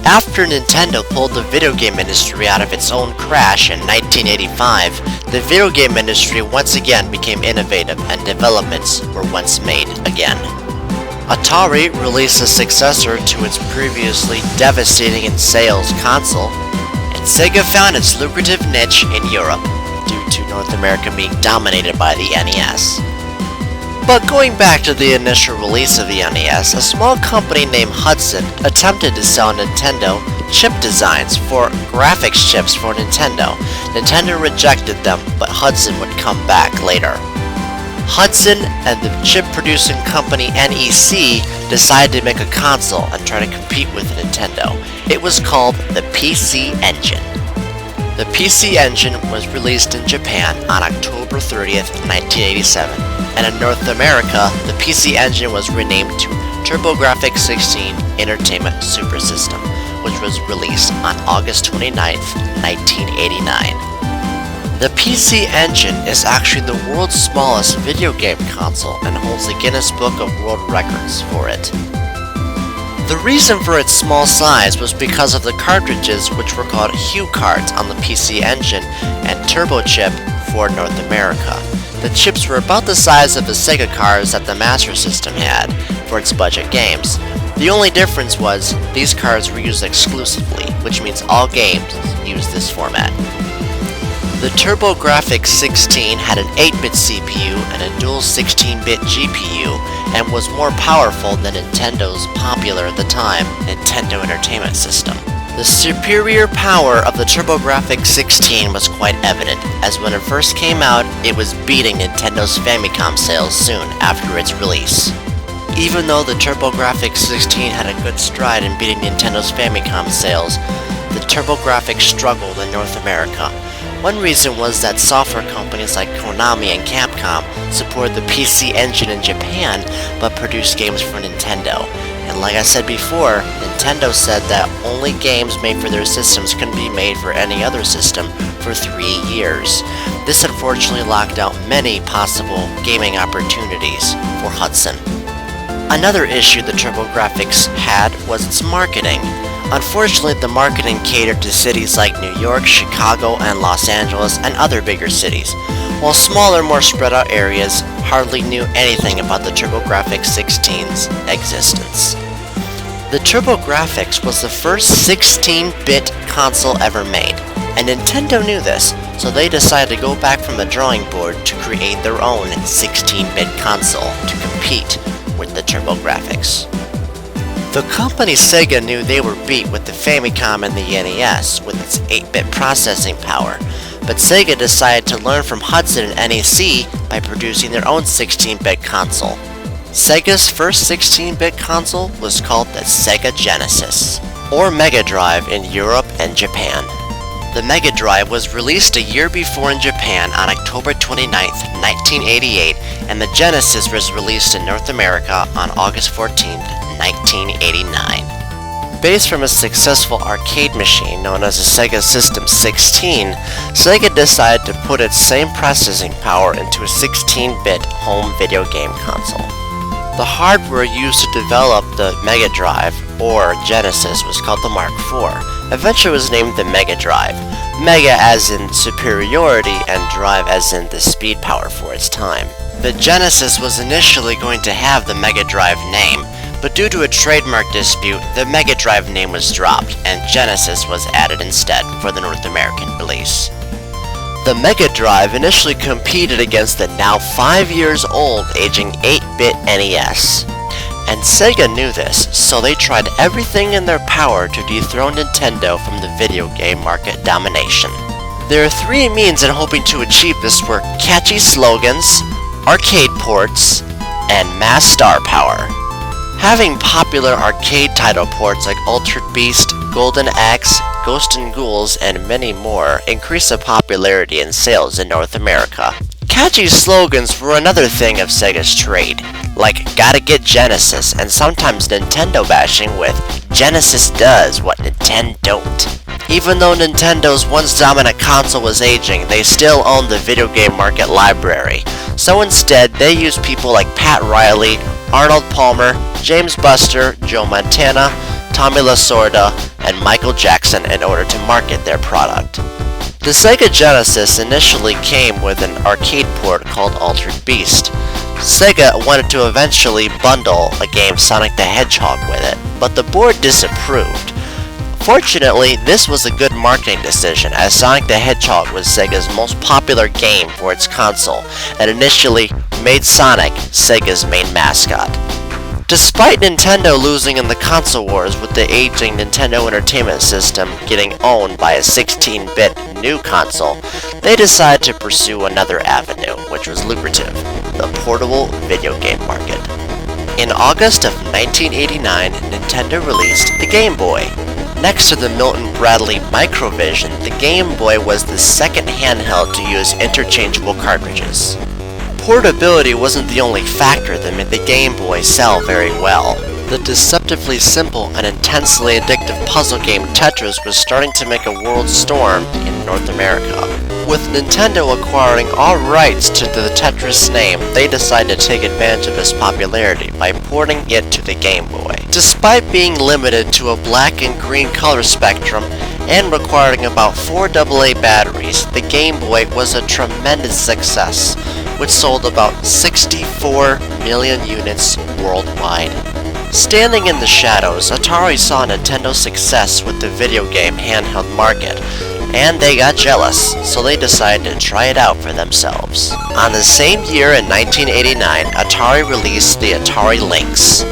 After Nintendo pulled the video game industry out of its own crash in 1985, the video game industry once again became innovative and developments were once made again. Atari released a successor to its previously devastating in sales console, and Sega found its lucrative niche in Europe due to North America being dominated by the NES. But going back to the initial release of the NES, a small company named Hudson attempted to sell Nintendo chip designs for graphics chips for Nintendo. Nintendo rejected them, but Hudson would come back later. Hudson and the chip-producing company NEC decided to make a console and try to compete with Nintendo. It was called the PC Engine. The PC Engine was released in Japan on October 30th, 1987, and in North America, the PC Engine was renamed to Turbo Graphics 16 Entertainment Super System, which was released on August 29th, 1989. The PC Engine is actually the world's smallest video game console and holds the Guinness Book of World Records for it. The reason for its small size was because of the cartridges, which were called Hue cards on the PC Engine and Turbo Chip for North America. The chips were about the size of the Sega cards that the Master System had for its budget games. The only difference was these cards were used exclusively, which means all games used this format. The Turbo Graphics 16 had an 8-bit CPU and a dual 16-bit GPU and was more powerful than Nintendo's popular at the time Nintendo Entertainment System. The superior power of the Turbo Graphics 16 was quite evident, as when it first came out, it was beating Nintendo's Famicom sales soon after its release. Even though the Turbo Graphics 16 had a good stride in beating Nintendo's Famicom sales, the Turbo Graphics struggled in North America. One reason was that software companies like Konami and Capcom supported the PC Engine in Japan but produced games for Nintendo. And like I said before, Nintendo said that only games made for their systems couldn't be made for any other system for 3 years. This unfortunately locked out many possible gaming opportunities for Hudson. Another issue the Turbo Graphics had was its marketing. Unfortunately, the marketing catered to cities like New York, Chicago, and Los Angeles, and other bigger cities, while smaller, more spread out areas hardly knew anything about the Turbo Graphics 16's existence. The Turbo Graphics was the first 16-bit console ever made, and Nintendo knew this, so they decided to go back from the drawing board to create their own 16-bit console to compete with the Turbo Graphics. The company Sega knew they were beat with the Famicom and the NES with its 8-bit processing power, but Sega decided to learn from Hudson and NEC by producing their own 16-bit console. Sega's first 16-bit console was called the Sega Genesis, or Mega Drive in Europe and Japan. The Mega Drive was released a year before in Japan on October 29, 1988, and the Genesis was released in North America on August 14, 1989. Based from a successful arcade machine known as the Sega System 16, Sega decided to put its same processing power into a 16-bit home video game console. The hardware used to develop the Mega Drive, or Genesis, was called the Mark IV. Eventually it was named the Mega Drive. Mega as in superiority and drive as in the speed power for its time. The Genesis was initially going to have the Mega Drive name, but due to a trademark dispute, the Mega Drive name was dropped and Genesis was added instead for the North American release. The Mega Drive initially competed against the now 5 years old aging 8-bit NES. And Sega knew this, so they tried everything in their power to dethrone Nintendo from the video game market domination. There are 3 means in hoping to achieve this were catchy slogans, arcade ports, and mass star power. Having popular arcade title ports like Altered Beast, Golden Axe, Ghost and Ghouls, and many more increased the popularity and sales in North America. Catchy slogans were another thing of Sega's trade, like "Gotta get Genesis" and sometimes Nintendo bashing with "Genesis does what Nintendo don't." Even though Nintendo's once dominant console was aging, they still owned the video game market library. So instead, they used people like Pat Riley, Arnold Palmer, James Buster, Joe Montana, Tommy Lasorda, and Michael Jackson in order to market their product. The Sega Genesis initially came with an arcade port called Altered Beast. Sega wanted to eventually bundle a game Sonic the Hedgehog with it, but the board disapproved. Fortunately, this was a good marketing decision, as Sonic the Hedgehog was Sega's most popular game for its console, and initially made Sonic Sega's main mascot. Despite Nintendo losing in the console wars with the aging Nintendo Entertainment System getting owned by a 16-bit new console, they decided to pursue another avenue, which was lucrative: the portable video game market. In August of 1989, Nintendo released the Game Boy. Next to the Milton Bradley Microvision, the Game Boy was the second handheld to use interchangeable cartridges. Portability wasn't the only factor that made the Game Boy sell very well. The deceptively simple and intensely addictive puzzle game Tetris was starting to make a world storm in North America. With Nintendo acquiring all rights to the Tetris name, they decided to take advantage of its popularity by porting it to the Game Boy. Despite being limited to a black and green color spectrum and requiring about 4 AA batteries, the Game Boy was a tremendous success, which sold about 64 million units worldwide. Standing in the shadows, Atari saw Nintendo's success with the video game handheld market, and they got jealous, so they decided to try it out for themselves. On the same year in 1989, Atari released the Atari Lynx.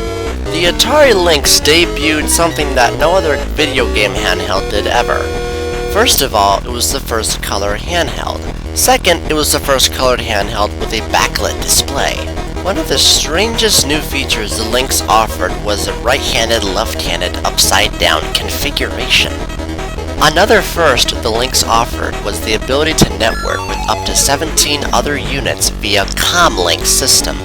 The Atari Lynx debuted something that no other video game handheld did ever. First of all, it was the first color handheld. Second, it was the first colored handheld with a backlit display. One of the strangest new features the Lynx offered was a right-handed, left-handed, upside-down configuration. Another first the Lynx offered was the ability to network with up to 17 other units via Comlink system.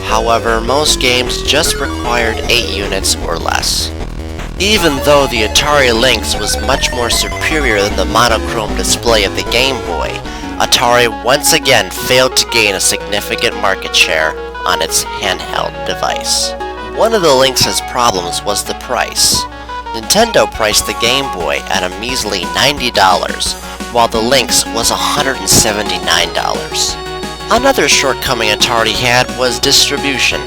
However, most games just required 8 units or less. Even though the Atari Lynx was much more superior than the monochrome display of the Game Boy, Atari once again failed to gain a significant market share on its handheld device. One of the Lynx's problems was the price. Nintendo priced the Game Boy at a measly $90, while the Lynx was $179. Another shortcoming Atari had was distribution.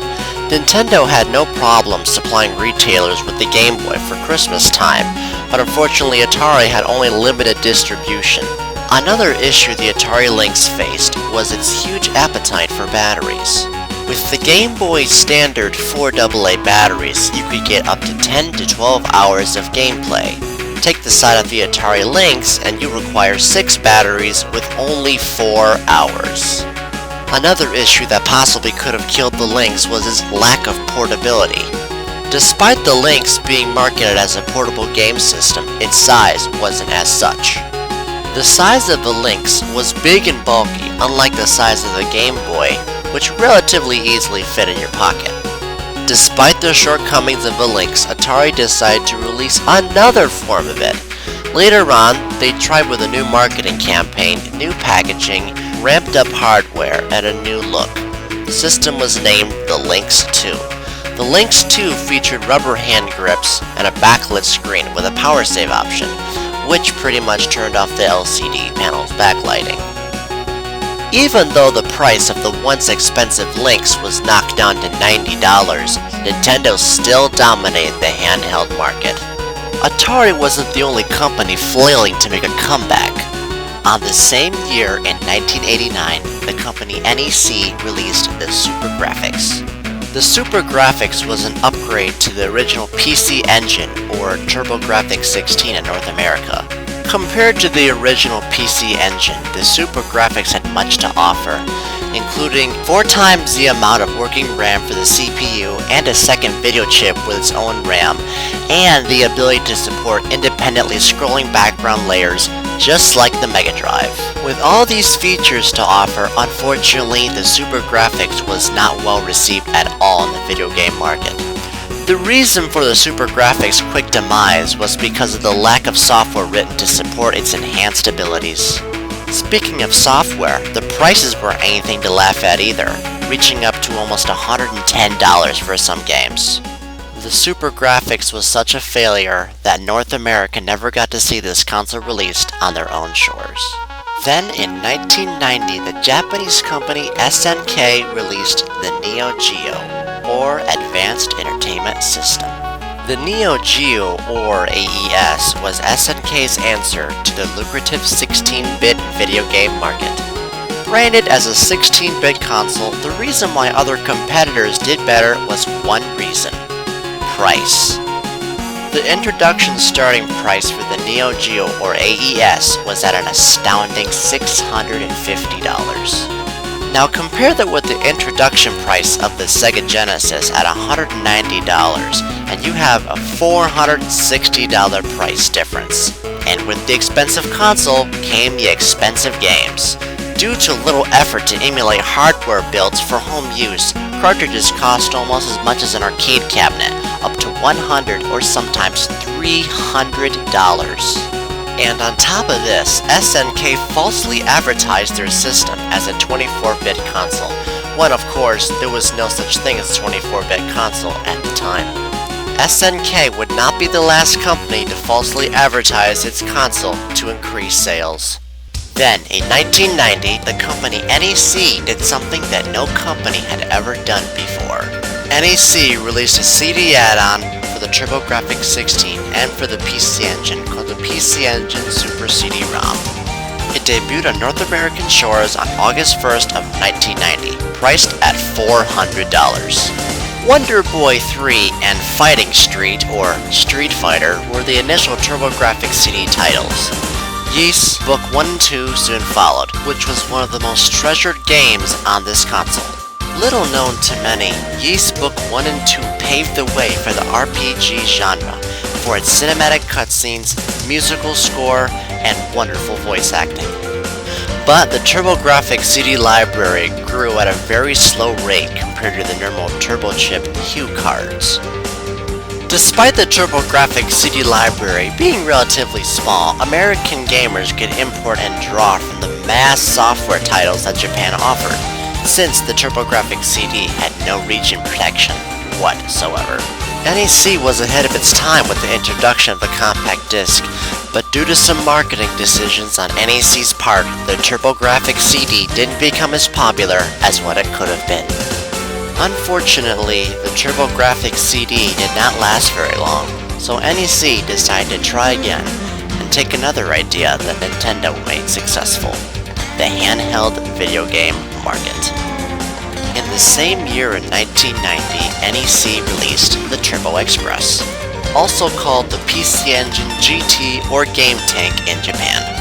Nintendo had no problem supplying retailers with the Game Boy for Christmas time, but unfortunately Atari had only limited distribution. Another issue the Atari Lynx faced was its huge appetite for batteries. With the Game Boy's standard 4 AA batteries, you could get up to 10 to 12 hours of gameplay. Take the side of the Atari Lynx and you require 6 batteries with only 4 hours. Another issue that possibly could have killed the Lynx was its lack of portability. Despite the Lynx being marketed as a portable game system, its size wasn't as such. The size of the Lynx was big and bulky, unlike the size of the Game Boy, which relatively easily fit in your pocket. Despite the shortcomings of the Lynx, Atari decided to release another form of it. Later on, they tried with a new marketing campaign, new packaging, ramped up hardware, and a new look. The system was named the Lynx 2. The Lynx 2 featured rubber hand grips and a backlit screen with a power save option, which pretty much turned off the LCD panel's backlighting. Even though the price of the once expensive Lynx was knocked down to $90, Nintendo still dominated the handheld market. Atari wasn't the only company flailing to make a comeback. On the same year in 1989, the company NEC released the Super Graphics. The Super Graphics was an upgrade to the original PC Engine, or Turbo Graphics 16 in North America. Compared to the original PC Engine, the Super Graphics had much to offer, including 4 times the amount of working RAM for the CPU and a second video chip with its own RAM, and the ability to support independently scrolling background layers just like the Mega Drive. With all these features to offer, unfortunately the Super Graphics was not well received at all in the video game market. The reason for the Super Graphics' quick demise was because of the lack of software written to support its enhanced abilities. Speaking of software, the prices weren't anything to laugh at either, reaching up to almost $110 for some games. The Super Graphics was such a failure that North America never got to see this console released on their own shores. Then in 1990, the Japanese company SNK released the NeoGeo, or Advanced Entertainment System. The NeoGeo, or AES, was SNK's answer to the lucrative 16-bit video game market. Branded as a 16-bit console, the reason why other competitors did better was one reason: price. The introduction starting price for the NeoGeo, or AES, was at an astounding $650. Now compare that with the introduction price of the Sega Genesis at $190, and you have a $460 price difference. And with the expensive console came the expensive games. Due to little effort to emulate hardware builds for home use, cartridges cost almost as much as an arcade cabinet, up to $100 or sometimes $300. And on top of this, SNK falsely advertised their system as a 24-bit console, when of course there was no such thing as 24-bit console at the time. SNK would not be the last company to falsely advertise its console to increase sales. Then, in 1990, the company NEC did something that no company had ever done before. NEC released a CD add-on for the Turbo Graphics 16 and for the PC Engine called the PC Engine Super CD-ROM. It debuted on North American shores on August 1st of 1990, priced at $400. Wonder Boy 3 and Fighting Street, or Street Fighter, were the initial Turbo Graphics CD titles. Ys Book 1 and 2 soon followed, which was one of the most treasured games on this console. Little known to many, Ys Book 1 and 2 paved the way for the RPG genre for its cinematic cutscenes, musical score, and wonderful voice acting. But the Turbo Graphics CD library grew at a very slow rate compared to the normal Turbo Chip Hue cards. Despite the Turbo Graphics CD library being relatively small, American gamers could import and draw from the mass software titles that Japan offered, since the Turbo Graphics CD had no region protection whatsoever. NEC was ahead of its time with the introduction of the compact disc, but due to some marketing decisions on NEC's part, the Turbo Graphics CD didn't become as popular as what it could have been. Unfortunately, the Turbo Graphics CD did not last very long, so NEC decided to try again and take another idea that Nintendo made successful: the handheld video game market. In the same year in 1990, NEC released the Turbo Express, also called the PC Engine GT or Game Tank in Japan.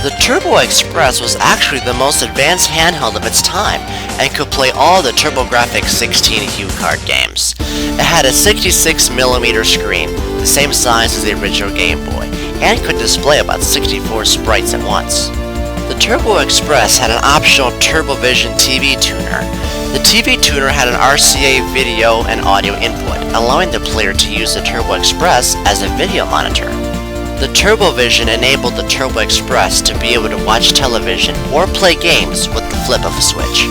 The Turbo Express was actually the most advanced handheld of its time and could play all the Turbo Graphics 16 Hue card games. It had a 66mm screen, the same size as the original Game Boy, and could display about 64 sprites at once. The Turbo Express had an optional TurboVision TV tuner. The TV tuner had an RCA video and audio input, allowing the player to use the Turbo Express as a video monitor. The TurboVision enabled the Turbo Express to be able to watch television or play games with the flip of a switch.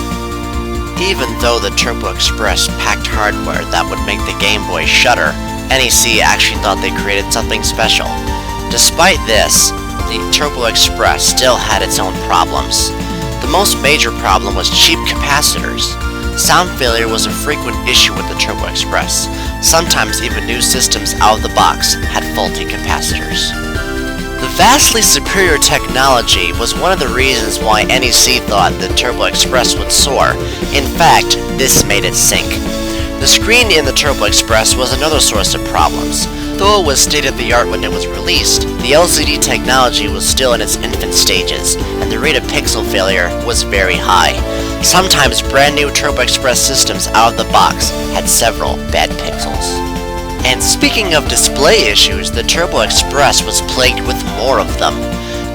Even though the Turbo Express packed hardware that would make the Game Boy shudder, NEC actually thought they created something special. Despite this, the Turbo Express still had its own problems. The most major problem was cheap capacitors. Sound failure was a frequent issue with the Turbo Express. Sometimes even new systems out of the box had faulty capacitors. The vastly superior technology was one of the reasons why NEC thought the Turbo Express would soar. In fact, this made it sink. The screen in the Turbo Express was another source of problems. Though it was state-of-the-art when it was released, the LCD technology was still in its infant stages, and the rate of pixel failure was very high. Sometimes brand new Turbo Express systems out of the box had several bad pixels. And speaking of display issues, the Turbo Express was plagued with more of them.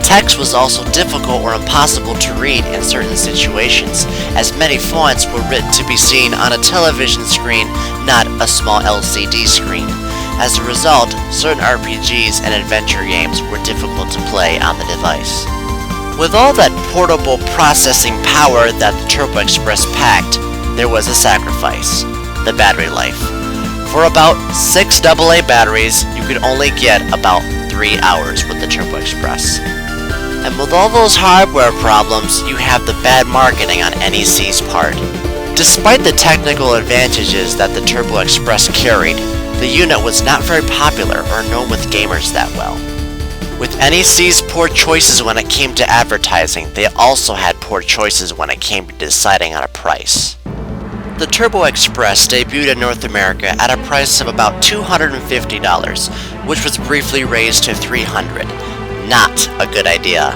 Text was also difficult or impossible to read in certain situations, as many fonts were written to be seen on a television screen, not a small LCD screen. As a result, certain RPGs and adventure games were difficult to play on the device. With all that portable processing power that the Turbo Express packed, there was a sacrifice: the battery life. For about 6 AA batteries, you could only get about 3 hours with the Turbo Express. And with all those hardware problems, you have the bad marketing on NEC's part. Despite the technical advantages that the Turbo Express carried, the unit was not very popular or known with gamers that well. With NEC's poor choices when it came to advertising, they also had poor choices when it came to deciding on a price. The Turbo Express debuted in North America at a price of about $250, which was briefly raised to $300. Not a good idea.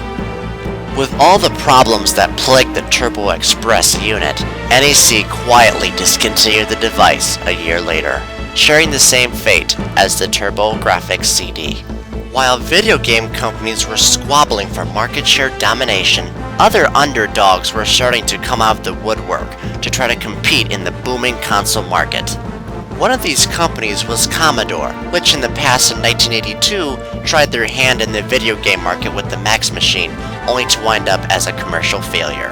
With all the problems that plagued the Turbo Express unit, NEC quietly discontinued the device a year later, sharing the same fate as the Turbo Graphics CD. While video game companies were squabbling for market share domination, other underdogs were starting to come out of the woodwork to try to compete in the booming console market. One of these companies was Commodore, which in the past in 1982 tried their hand in the video game market with the Max Machine, only to wind up as a commercial failure.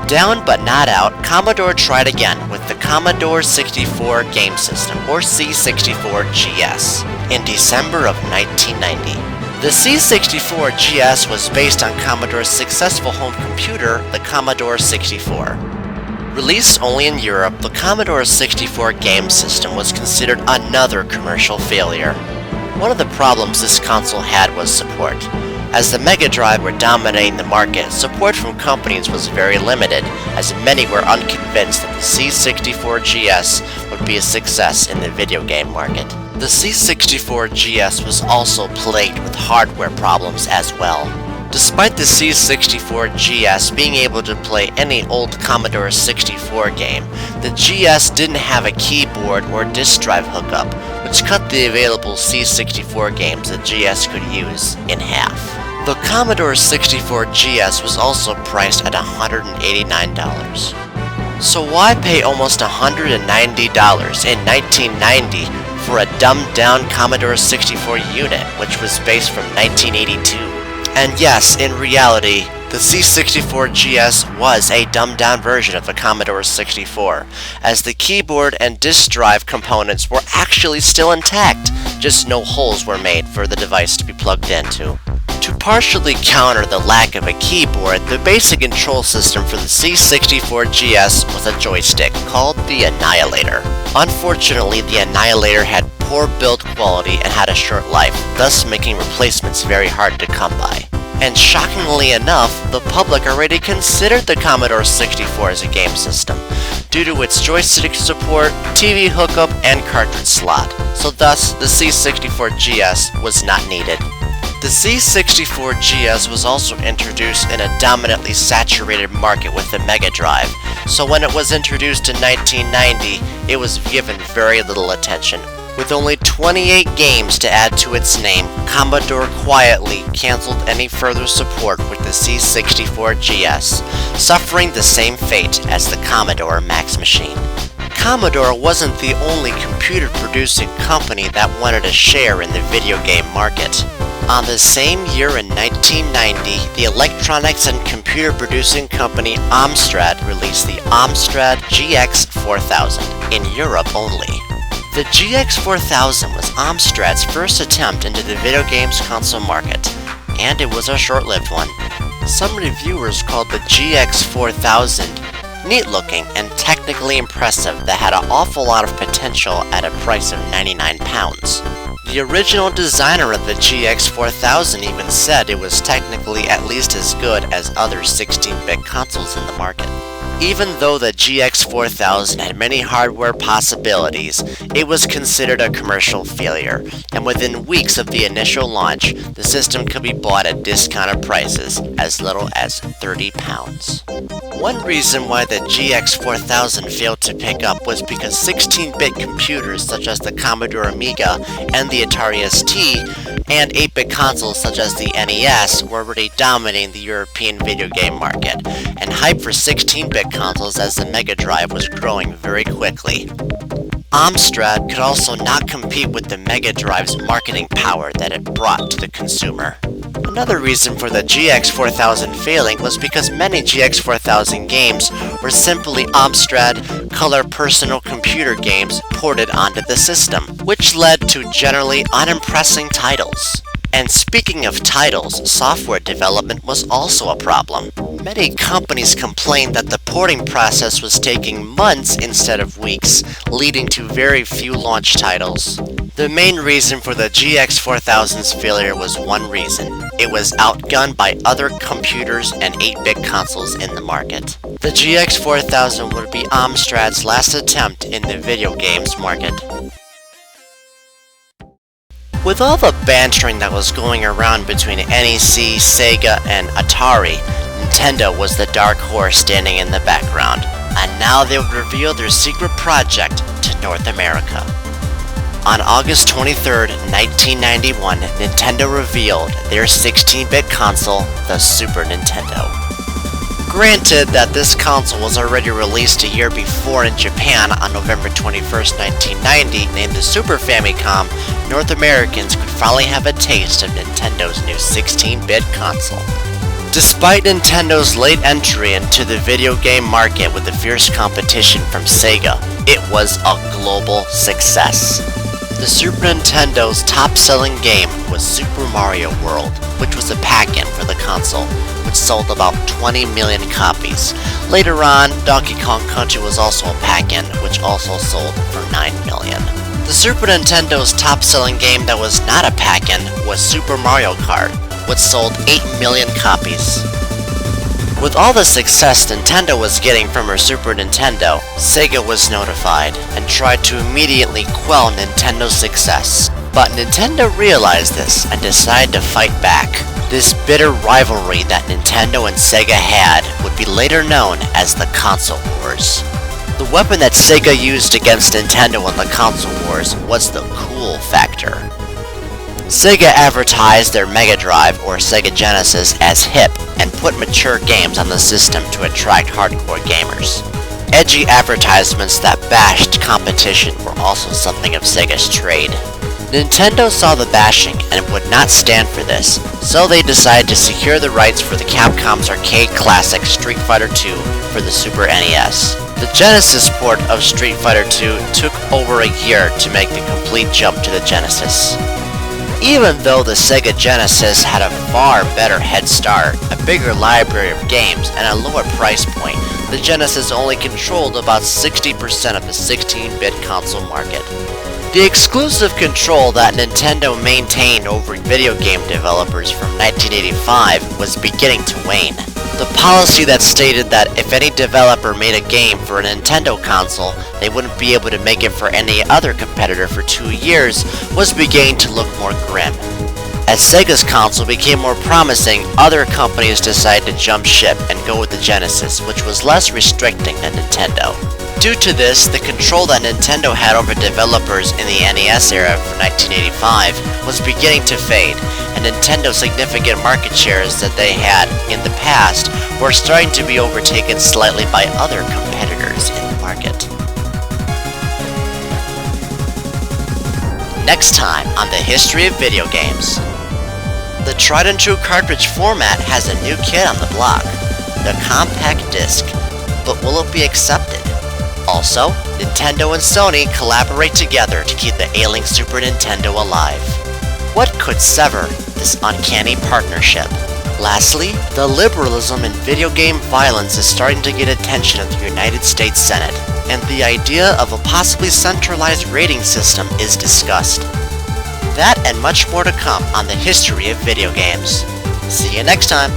Down but not out, Commodore tried again with the Commodore 64 game system, or C64GS, in December of 1990. The C64GS was based on Commodore's successful home computer, the Commodore 64. Released only in Europe, the Commodore 64 game system was considered another commercial failure. One of the problems this console had was support. As the Mega Drive were dominating the market, support from companies was very limited, as many were unconvinced that the C64GS would be a success in the video game market. The C64GS was also plagued with hardware problems as well. Despite the C64GS being able to play any old Commodore 64 game, the GS didn't have a keyboard or disk drive hookup, which cut the available C64 games the GS could use in half. The Commodore 64 GS was also priced at $189. So why pay almost $190 in 1990 for a dumbed-down Commodore 64 unit, which was based from 1982? And yes, in reality, the C64 GS was a dumbed-down version of the Commodore 64, as the keyboard and disk drive components were actually still intact, just no holes were made for the device to be plugged into. To partially counter the lack of a keyboard, the basic control system for the C64 GS was a joystick called the Annihilator. Unfortunately, the Annihilator had poor build quality and had a short life, thus making replacements very hard to come by. And shockingly enough, the public already considered the Commodore 64 as a game system, due to its joystick support, TV hookup, and cartridge slot, so thus the C64 GS was not needed. The C64 GS was also introduced in a dominantly saturated market with the Mega Drive, so when it was introduced in 1990, it was given very little attention. With only 28 games to add to its name, Commodore quietly canceled any further support with the C64 GS, suffering the same fate as the Commodore Max Machine. Commodore wasn't the only computer-producing company that wanted a share in the video game market. On the same year in 1990, the electronics and computer producing company Amstrad released the Amstrad GX4000, in Europe only. The GX4000 was Amstrad's first attempt into the video games console market, and it was a short-lived one. Some reviewers called the GX4000 neat-looking and technically impressive that had an awful lot of potential at a price of £99. The original designer of the GX4000 even said it was technically at least as good as other 16-bit consoles in the market. Even though the GX4000 had many hardware possibilities, it was considered a commercial failure, and within weeks of the initial launch, the system could be bought at discounted prices, as little as £30. One reason why the GX4000 failed to pick up was because 16-bit computers such as the Commodore Amiga and the Atari ST, and 8-bit consoles such as the NES were already dominating the European video game market, and hype for 16-bit consoles as the Mega Drive was growing very quickly. Amstrad could also not compete with the Mega Drive's marketing power that it brought to the consumer. Another reason for the GX4000 failing was because many GX4000 games were simply Amstrad color personal computer games ported onto the system, which led to generally unimpressive titles. And speaking of titles, software development was also a problem. Many companies complained that the porting process was taking months instead of weeks, leading to very few launch titles. The main reason for the GX4000's failure was one reason. It was outgunned by other computers and 8-bit consoles in the market. The GX4000 would be Amstrad's last attempt in the video games market. With all the bantering that was going around between NEC, Sega, and Atari, Nintendo was the dark horse standing in the background, and now they would reveal their secret project to North America. On August 23, 1991, Nintendo revealed their 16-bit console, the Super Nintendo. Granted that this console was already released a year before in Japan on November 21, 1990, named the Super Famicom, North Americans could finally have a taste of Nintendo's new 16-bit console. Despite Nintendo's late entry into the video game market with the fierce competition from Sega, it was a global success. The Super Nintendo's top-selling game was Super Mario World, which was a pack-in for the console, which sold about 20 million copies. Later on, Donkey Kong Country was also a pack-in, which also sold for 9 million. The Super Nintendo's top-selling game that was not a pack-in was Super Mario Kart, which sold 8 million copies. With all the success Nintendo was getting from her Super Nintendo, Sega was notified and tried to immediately quell Nintendo's success. But Nintendo realized this and decided to fight back. This bitter rivalry that Nintendo and Sega had would be later known as the Console Wars. The weapon that Sega used against Nintendo in the Console Wars was the cool factor. Sega advertised their Mega Drive or Sega Genesis as hip and put mature games on the system to attract hardcore gamers. Edgy advertisements that bashed competition were also something of Sega's trade. Nintendo saw the bashing and would not stand for this, so they decided to secure the rights for the Capcom's arcade classic Street Fighter II for the Super NES. The Genesis port of Street Fighter II took over a year to make the complete jump to the Genesis. Even though the Sega Genesis had a far better head start, a bigger library of games, and a lower price point, the Genesis only controlled about 60% of the 16-bit console market. The exclusive control that Nintendo maintained over video game developers from 1985 was beginning to wane. The policy that stated that if any developer made a game for a Nintendo console, they wouldn't be able to make it for any other competitor for 2 years was beginning to look more grim. As Sega's console became more promising, other companies decided to jump ship and go with the Genesis, which was less restricting than Nintendo. Due to this, the control that Nintendo had over developers in the NES era from 1985 was beginning to fade, and Nintendo's significant market shares that they had in the past were starting to be overtaken slightly by other competitors in the market. Next time on the history of video games. The tried and true cartridge format has a new kid on the block, the compact disc, but will it be accepted? Also, Nintendo and Sony collaborate together to keep the ailing Super Nintendo alive. What could sever this uncanny partnership? Lastly, the liberalism in video game violence is starting to get attention of the United States Senate, and the idea of a possibly centralized rating system is discussed. That and much more to come on the history of video games. See you next time!